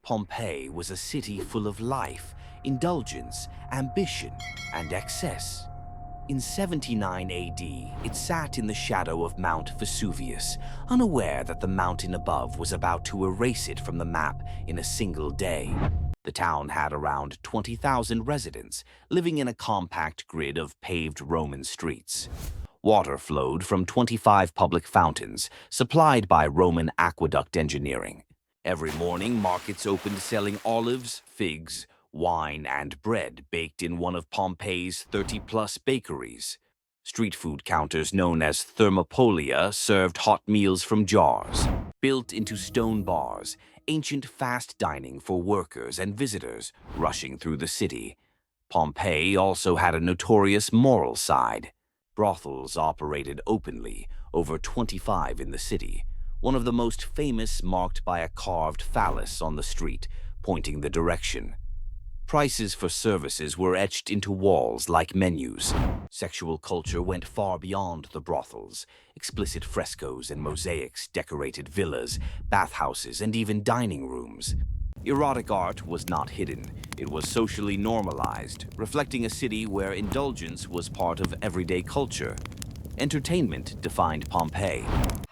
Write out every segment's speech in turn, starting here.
Pompeii was a city full of life, indulgence, ambition, and excess. In 79 AD, it sat in the shadow of Mount Vesuvius, unaware that the mountain above was about to erase it from the map in a single day. The town had around 20,000 residents, living in a compact grid of paved Roman streets. Water flowed from 25 public fountains, supplied by Roman aqueduct engineering. Every morning, markets opened selling olives, figs, wine, and bread baked in one of Pompeii's 30-plus bakeries. Street food counters known as thermopolia served hot meals from jars. Built into stone bars, ancient fast dining for workers and visitors rushing through the city. Pompeii also had a notorious moral side. Brothels operated openly, over 25 in the city. One of the most famous marked by a carved phallus on the street, pointing the direction. Prices for services were etched into walls like menus. Sexual culture went far beyond the brothels. Explicit frescoes and mosaics decorated villas, bathhouses, and even dining rooms. Erotic art was not hidden. It was socially normalized, reflecting a city where indulgence was part of everyday culture. Entertainment defined Pompeii.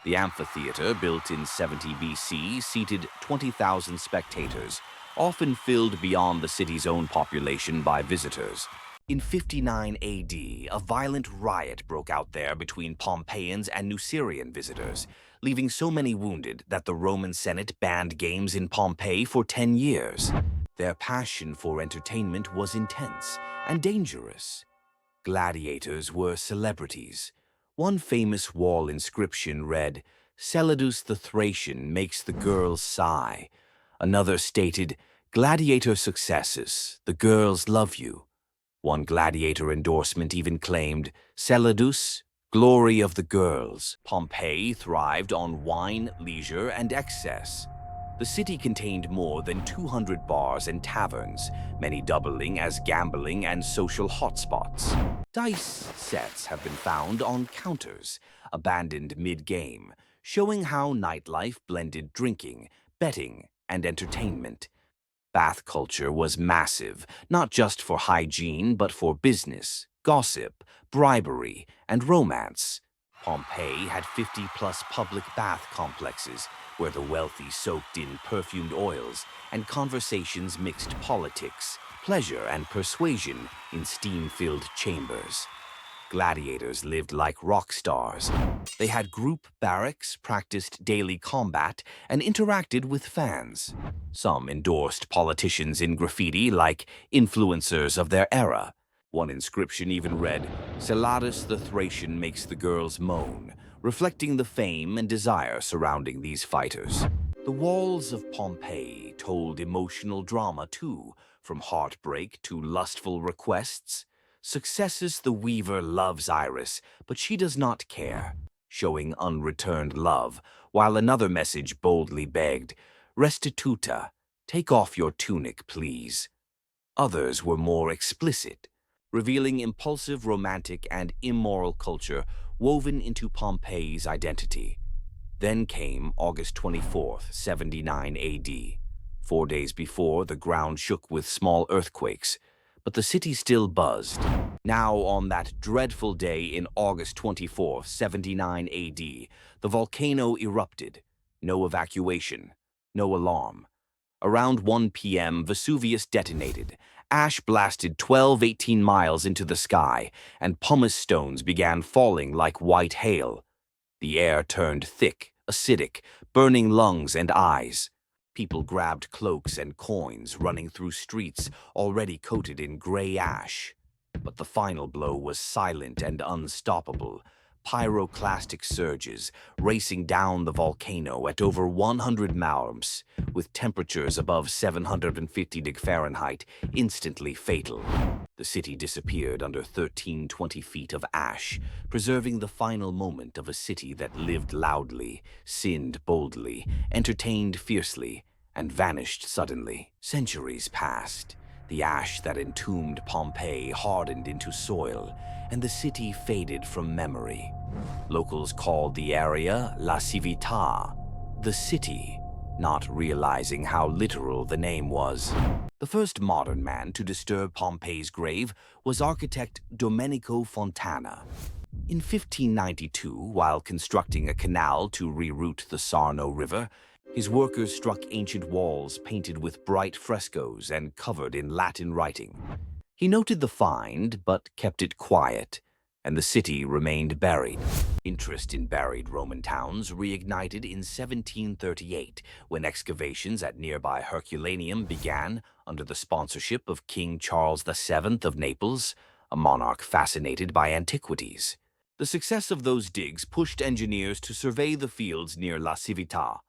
The amphitheater, built in 70 BC, seated 20,000 spectators, often filled beyond the city's own population by visitors. In 59 AD, a violent riot broke out there between Pompeians and Nucerian visitors, leaving so many wounded that the Roman Senate banned games in Pompeii for 10 years. Their passion for entertainment was intense and dangerous. Gladiators were celebrities. One famous wall inscription read, "Celadus the Thracian makes the girls sigh." Another stated, "Gladiator successes, the girls love you." One gladiator endorsement even claimed, "Celadus, glory of the girls." Pompeii thrived on wine, leisure, and excess. The city contained more than 200 bars and taverns, many doubling as gambling and social hotspots. Dice sets have been found on counters, abandoned mid-game, showing how nightlife blended drinking, betting, and entertainment. Bath culture was massive, not just for hygiene, but for business, gossip, bribery, and romance. Pompeii had 50-plus public bath complexes, where the wealthy soaked in perfumed oils, and conversations mixed politics, pleasure, and persuasion in steam-filled chambers. Gladiators lived like rock stars. They had group barracks, practiced daily combat, and interacted with fans. Some endorsed politicians in graffiti like influencers of their era. One inscription even read, "Celadus the Thracian makes the girls moan," reflecting the fame and desire surrounding these fighters. The walls of Pompeii told emotional drama too, from heartbreak to lustful requests. Successes the weaver loves Iris, but she does not care, showing unreturned love, while another message boldly begged, "Restituta, take off your tunic, please." Others were more explicit, revealing impulsive romantic and immoral culture woven into Pompeii's identity. Then came August 24th, 79 AD. 4 days before, the ground shook with small earthquakes, but the city still buzzed. Now, on that dreadful day in August 24th, 79 AD, the volcano erupted. No evacuation, no alarm. Around 1 p.m., Vesuvius detonated. Ash blasted 18 miles into the sky, and pumice stones began falling like white hail. The air turned thick, acidic, burning lungs and eyes. People grabbed cloaks and coins, running through streets already coated in gray ash. But the final blow was silent and unstoppable. Pyroclastic surges racing down the volcano at over 100 miles, with temperatures above 750 Fahrenheit, instantly fatal. The city disappeared under 1320 feet of ash, preserving the final moment of a city that lived loudly, sinned boldly, entertained fiercely, and vanished suddenly. Centuries passed. The ash that entombed Pompeii hardened into soil, and the city faded from memory. Locals called the area La Civita, the city. not realizing how literal the name was. The first modern man to disturb Pompeii's grave was architect Domenico Fontana. In 1592, while constructing a canal to reroute the Sarno River, his workers struck ancient walls painted with bright frescoes and covered in Latin writing. He noted the find, but kept it quiet, and the city remained buried. Interest in buried Roman towns reignited in 1738 when excavations at nearby Herculaneum began under the sponsorship of King Charles VII of Naples, a monarch fascinated by antiquities. The success of those digs pushed engineers to survey the fields near La Civita.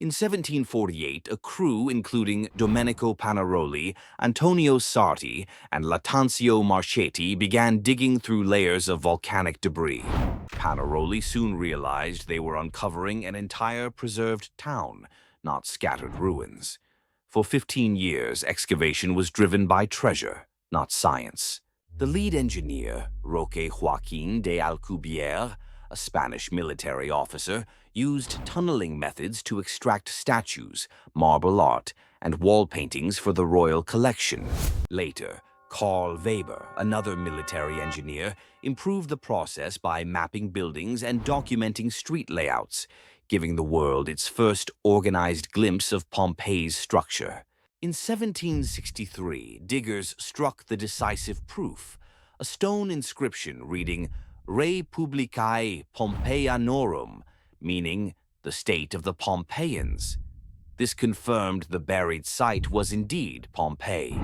In 1748, a crew including Domenico Panaroli, Antonio Sarti, and Lattanzio Marchetti began digging through layers of volcanic debris. Panaroli soon realized they were uncovering an entire preserved town, not scattered ruins. For 15 years, excavation was driven by treasure, not science. The lead engineer, Roque Joaquin de Alcubierre, a Spanish military officer, used tunneling methods to extract statues, marble art, and wall paintings for the royal collection. Later, Karl Weber, another military engineer, improved the process by mapping buildings and documenting street layouts, giving the world its first organized glimpse of Pompeii's structure. In 1763, diggers struck the decisive proof, a stone inscription reading Re Publicae Pompeianorum, meaning the state of the Pompeians. This confirmed the buried site was indeed Pompeii.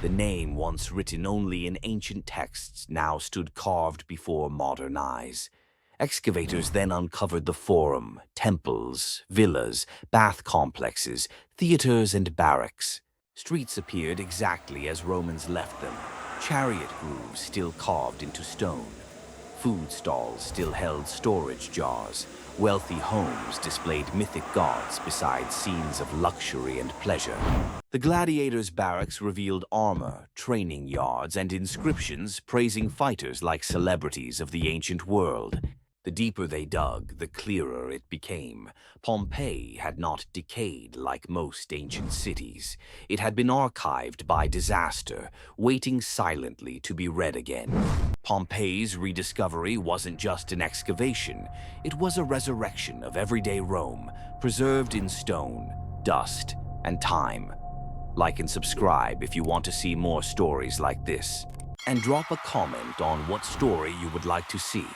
The name, once written only in ancient texts, now stood carved before modern eyes. Excavators then uncovered the forum, temples, villas, bath complexes, theaters, and barracks. Streets appeared exactly as Romans left them, chariot grooves still carved into stone. Food stalls still held storage jars. Wealthy homes displayed mythic gods beside scenes of luxury and pleasure. The gladiators' barracks revealed armor, training yards, and inscriptions praising fighters like celebrities of the ancient world. The deeper they dug, the clearer it became. Pompeii had not decayed like most ancient cities. It had been archived by disaster, waiting silently to be read again. Pompeii's rediscovery wasn't just an excavation. It was a resurrection of everyday Rome, preserved in stone, dust, and time. Like and subscribe if you want to see more stories like this. And drop a comment on what story you would like to see.